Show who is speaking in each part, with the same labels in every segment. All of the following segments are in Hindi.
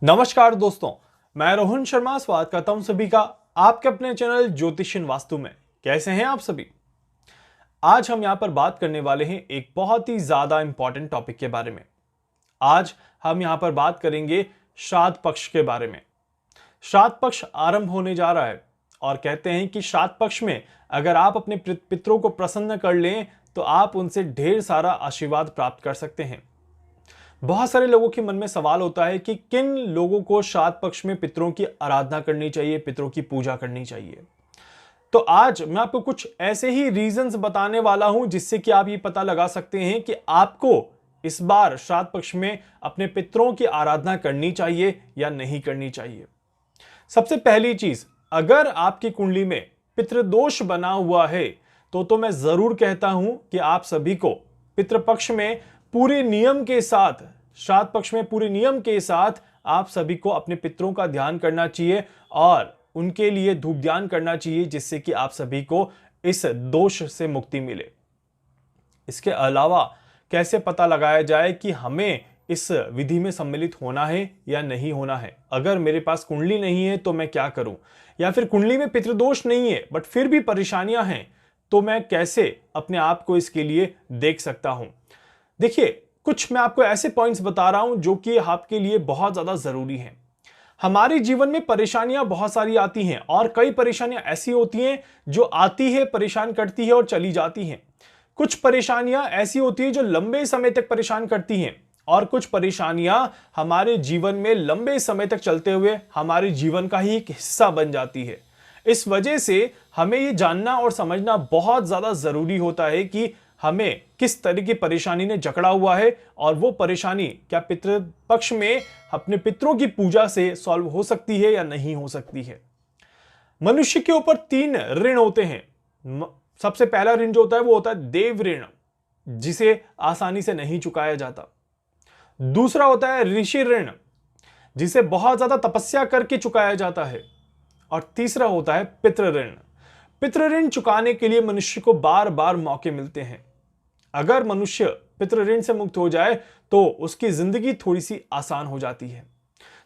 Speaker 1: नमस्कार दोस्तों, मैं रोहन शर्मा स्वागत करता हूं सभी का आपके अपने चैनल ज्योतिषीय वास्तु में। कैसे हैं आप सभी? आज हम यहां पर बात करने वाले हैं एक बहुत ही ज्यादा इंपॉर्टेंट टॉपिक के बारे में। आज हम यहां पर बात करेंगे श्राद्ध पक्ष के बारे में। श्राद्ध पक्ष आरंभ होने जा रहा है और कहते हैं कि श्राद्ध पक्ष में अगर आप अपने पितरों को प्रसन्न कर लें तो आप उनसे ढेर सारा आशीर्वाद प्राप्त कर सकते हैं। बहुत सारे लोगों के मन में सवाल होता है कि किन लोगों को श्राद्ध पक्ष में पितरों की आराधना करनी चाहिए, पितरों की पूजा करनी चाहिए। तो आज मैं आपको कुछ ऐसे ही रीजंस बताने वाला हूं जिससे कि आप ये पता लगा सकते हैं कि आपको इस बार श्राद्ध पक्ष में अपने पितरों की आराधना करनी चाहिए या नहीं करनी चाहिए। सबसे पहली चीज, अगर आपकी कुंडली में पितृदोष बना हुआ है तो मैं जरूर कहता हूं कि आप सभी को पितृपक्ष में पूरे नियम के साथ, श्राद्ध पक्ष में पूरे नियम के साथ आप सभी को अपने पितरों का ध्यान करना चाहिए और उनके लिए धूप ध्यान करना चाहिए, जिससे कि आप सभी को इस दोष से मुक्ति मिले। इसके अलावा कैसे पता लगाया जाए कि हमें इस विधि में सम्मिलित होना है या नहीं होना है। अगर मेरे पास कुंडली नहीं है तो मैं क्या करूं, या फिर कुंडली में पितृदोष नहीं है बट फिर भी परेशानियां हैं तो मैं कैसे अपने आप को इसके लिए देख सकता हूं। देखिए, कुछ मैं आपको ऐसे पॉइंट्स बता रहा हूं जो कि आपके लिए बहुत ज्यादा जरूरी हैं। हमारे जीवन में परेशानियां बहुत सारी आती हैं और कई परेशानियां ऐसी होती हैं जो आती है, परेशान करती है और चली जाती हैं। कुछ परेशानियां ऐसी होती हैं जो लंबे समय तक परेशान करती हैं और कुछ परेशानियां हमारे जीवन में लंबे समय तक चलते हुए हमारे जीवन का ही एक हिस्सा बन जाती है। इस वजह से हमें ये जानना और समझना बहुत ज्यादा जरूरी होता है कि हमें किस तरह की परेशानी ने जकड़ा हुआ है और वो परेशानी क्या पितृपक्ष में अपने पितरों की पूजा से सॉल्व हो सकती है या नहीं हो सकती है। मनुष्य के ऊपर 3 ऋण होते हैं। सबसे पहला ऋण जो होता है वो होता है देव ऋण, जिसे आसानी से नहीं चुकाया जाता। दूसरा होता है ऋषि ऋण, जिसे बहुत ज्यादा तपस्या करके चुकाया जाता है। और तीसरा होता है पितृ ऋण। पितृ ऋण चुकाने के लिए मनुष्य को बार बार मौके मिलते हैं। अगर मनुष्य पितृ ऋण से मुक्त हो जाए तो उसकी जिंदगी थोड़ी सी आसान हो जाती है।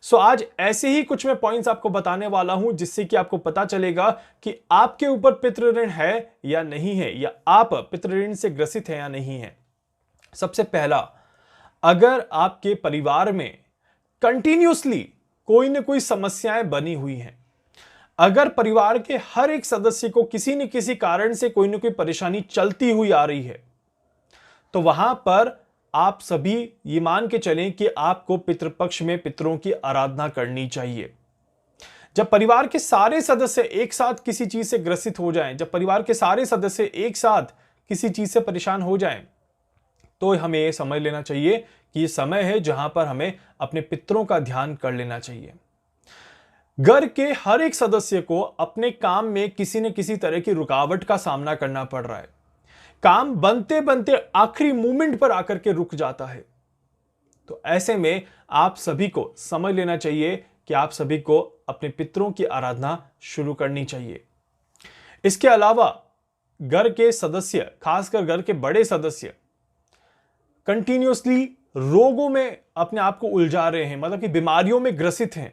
Speaker 1: सो आज ऐसे ही कुछ मैं पॉइंट्स आपको बताने वाला हूं जिससे कि आपको पता चलेगा कि आपके ऊपर पितृ ऋण है या नहीं है, या आप पितृ ऋण से ग्रसित हैं या नहीं है। सबसे पहला, अगर आपके परिवार में कंटिन्यूअसली कोई ना कोई समस्याएं बनी हुई हैं, अगर परिवार के हर एक सदस्य को किसी न किसी कारण से कोई ना कोई परेशानी चलती हुई आ रही है, तो वहां पर आप सभी ये मान के चलें कि आपको पितृपक्ष में पितरों की आराधना करनी चाहिए। जब परिवार के सारे सदस्य एक साथ किसी चीज से ग्रसित हो जाएं, जब परिवार के सारे सदस्य एक साथ किसी चीज से परेशान हो जाएं, तो हमें यह समझ लेना चाहिए कि यह समय है जहां पर हमें अपने पितरों का ध्यान कर लेना चाहिए। घर के हर एक सदस्य को अपने काम में किसी न किसी तरह की रुकावट का सामना करना पड़ रहा है। काम बनते बनते आखिरी मोमेंट पर आकर के रुक जाता है। तो ऐसे में आप सभी को समझ लेना चाहिए कि आप सभी को अपने पितरों की आराधना शुरू करनी चाहिए। इसके अलावा घर के सदस्य, खासकर घर के बड़े सदस्य, कंटिन्यूअसली रोगों में अपने आप को उलझा रहे हैं, मतलब कि बीमारियों में ग्रसित हैं।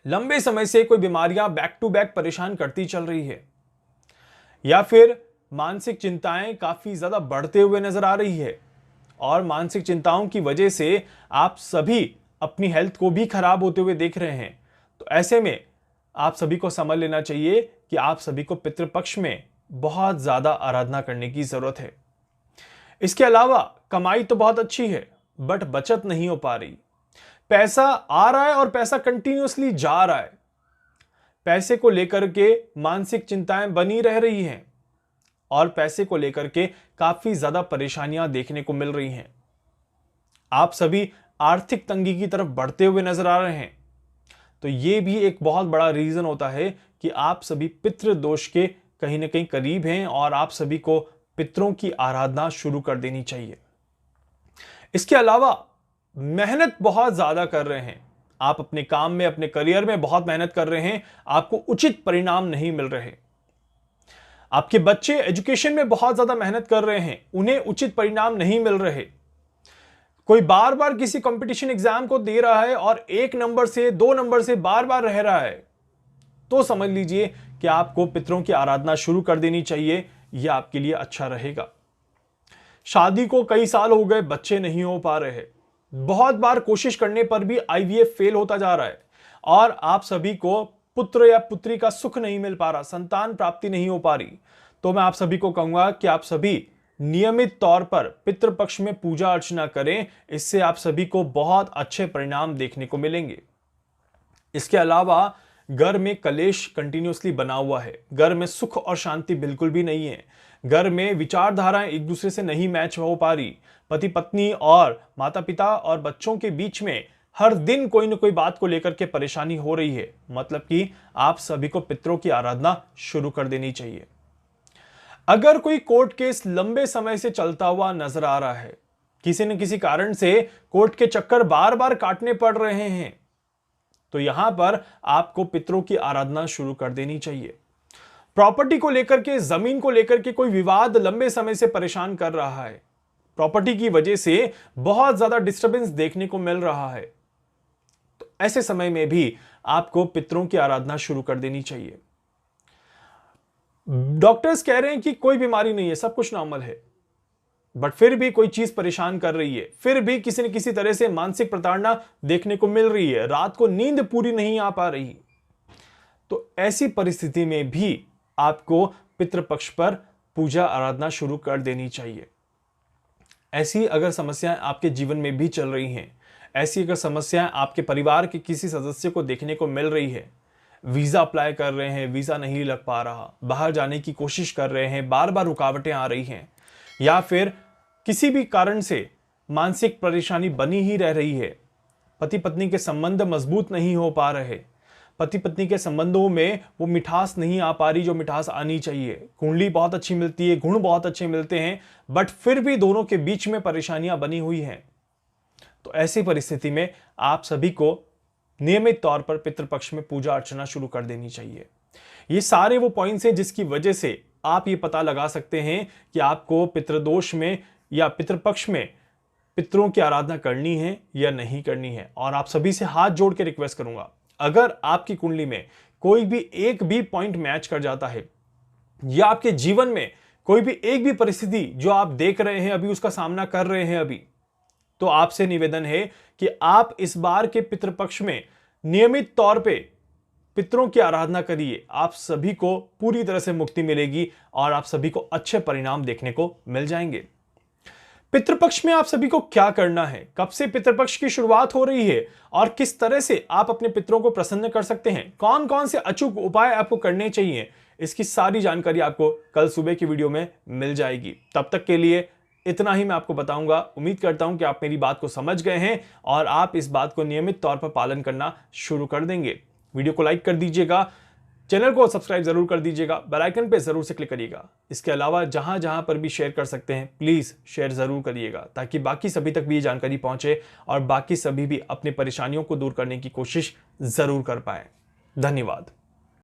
Speaker 1: लंबे समय से कोई बीमारियां बैक टू बैक परेशान करती चल रही है, या फिर मानसिक चिंताएं काफी ज्यादा बढ़ते हुए नजर आ रही है और मानसिक चिंताओं की वजह से आप सभी अपनी हेल्थ को भी खराब होते हुए देख रहे हैं। तो ऐसे में आप सभी को समझ लेना चाहिए कि आप सभी को पितृपक्ष में बहुत ज्यादा आराधना करने की जरूरत है। इसके अलावा कमाई तो बहुत अच्छी है बट बचत नहीं हो पा रही। पैसा आ रहा है और पैसा कंटिन्यूअसली जा रहा है। पैसे को लेकर के मानसिक चिंताएं बनी रह रही हैं और पैसे को लेकर के काफी ज्यादा परेशानियां देखने को मिल रही हैं। आप सभी आर्थिक तंगी की तरफ बढ़ते हुए नजर आ रहे हैं। तो यह भी एक बहुत बड़ा रीजन होता है कि आप सभी पितृ दोष के कहीं ना कहीं करीब हैं और आप सभी को पितरों की आराधना शुरू कर देनी चाहिए। इसके अलावा मेहनत बहुत ज्यादा कर रहे हैं, आप अपने काम में, अपने करियर में बहुत मेहनत कर रहे हैं, आपको उचित परिणाम नहीं मिल रहे। आपके बच्चे एजुकेशन में बहुत ज्यादा मेहनत कर रहे हैं, उन्हें उचित परिणाम नहीं मिल रहे। कोई बार बार किसी कंपटीशन एग्जाम को दे रहा है और 1 नंबर से 2 नंबर से बार बार रह रहा है, तो समझ लीजिए कि आपको पितरों की आराधना शुरू कर देनी चाहिए। यह आपके लिए अच्छा रहेगा। शादी को कई साल हो गए, बच्चे नहीं हो पा रहे, बहुत बार कोशिश करने पर भी आईवीएफ फेल होता जा रहा है और आप सभी को पुत्र या पुत्री का सुख नहीं मिल पा रहा, संतान प्राप्ति नहीं हो पा रही, तो मैं आप सभी को कहूंगा कि आप सभी नियमित तौर पर पितृपक्ष में पूजा अर्चना करें। इससे आप सभी को बहुत अच्छे परिणाम देखने को मिलेंगे। इसके अलावा घर में कलेश कंटिन्यूअसली बना हुआ है, घर में सुख और शांति बिल्कुल भी नहीं है, घर में विचारधाराएं एक दूसरे से नहीं मैच हो पा रही, पति पत्नी और माता पिता और बच्चों के बीच में हर दिन कोई न कोई बात को लेकर के परेशानी हो रही है, मतलब कि आप सभी को पितरों की आराधना शुरू कर देनी चाहिए। अगर कोई कोर्ट केस लंबे समय से चलता हुआ नजर आ रहा है, किसी न किसी कारण से कोर्ट के चक्कर बार बार काटने पड़ रहे हैं, तो यहां पर आपको पितरों की आराधना शुरू कर देनी चाहिए। प्रॉपर्टी को लेकर के, जमीन को लेकर के कोई विवाद लंबे समय से परेशान कर रहा है, प्रॉपर्टी की वजह से बहुत ज्यादा डिस्टरबेंस देखने को मिल रहा है, तो ऐसे समय में भी आपको पितरों की आराधना शुरू कर देनी चाहिए। डॉक्टर्स कह रहे हैं कि कोई बीमारी नहीं है, सब कुछ नॉर्मल है, बट फिर भी कोई चीज परेशान कर रही है, फिर भी किसी न किसी तरह से मानसिक प्रताड़ना देखने को मिल रही है, रात को नींद पूरी नहीं आ पा रही, तो ऐसी परिस्थिति में भी आपको पितृपक्ष पर पूजा आराधना शुरू कर देनी चाहिए। ऐसी अगर समस्याएं आपके जीवन में भी चल रही हैं, ऐसी अगर समस्याएं आपके परिवार के किसी सदस्य को देखने को मिल रही है, वीजा अप्लाई कर रहे हैं, वीजा नहीं लग पा रहा, बाहर जाने की कोशिश कर रहे हैं, बार बार रुकावटें आ रही हैं, या फिर किसी भी कारण से मानसिक परेशानी बनी ही रह रही है, पति पत्नी के संबंध मजबूत नहीं हो पा रहे, पति पत्नी के संबंधों में वो मिठास नहीं आ पा रही जो मिठास आनी चाहिए, कुंडली बहुत अच्छी मिलती है, गुण बहुत अच्छे मिलते हैं, बट फिर भी दोनों के बीच में परेशानियां बनी हुई हैं, तो ऐसी परिस्थिति में आप सभी को नियमित तौर पर पितृपक्ष में पूजा अर्चना शुरू कर देनी चाहिए। ये सारे वो पॉइंट्स हैं जिसकी वजह से आप ये पता लगा सकते हैं कि आपको पितृदोष में या पितृपक्ष में पितरों की आराधना करनी है या नहीं करनी है। और आप सभी से हाथ जोड़ के रिक्वेस्ट करूंगा, अगर आपकी कुंडली में कोई भी एक भी पॉइंट मैच कर जाता है या आपके जीवन में कोई भी एक भी परिस्थिति जो आप देख रहे हैं अभी, उसका सामना कर रहे हैं अभी, तो आपसे निवेदन है कि आप इस बार के पितृपक्ष में नियमित तौर पे पितरों की आराधना करिए। आप सभी को पूरी तरह से मुक्ति मिलेगी और आप सभी को अच्छे परिणाम देखने को मिल जाएंगे। पितृपक्ष में आप सभी को क्या करना है, कब से पितृपक्ष की शुरुआत हो रही है और किस तरह से आप अपने पितरों को प्रसन्न कर सकते हैं, कौन कौन से अचूक उपाय आपको करने चाहिए, इसकी सारी जानकारी आपको कल सुबह की वीडियो में मिल जाएगी। तब तक के लिए इतना ही मैं आपको बताऊंगा। उम्मीद करता हूं कि आप मेरी बात को समझ गए हैं और आप इस बात को नियमित तौर पर पालन करना शुरू कर देंगे। वीडियो को लाइक कर दीजिएगा, चैनल को सब्सक्राइब जरूर कर दीजिएगा, बेल आइकन पे जरूर से क्लिक करिएगा। इसके अलावा जहां जहां पर भी शेयर कर सकते हैं प्लीज शेयर जरूर करिएगा, ताकि बाकी सभी तक भी ये जानकारी पहुंचे और बाकी सभी भी अपनी परेशानियों को दूर करने की कोशिश जरूर कर पाए। धन्यवाद।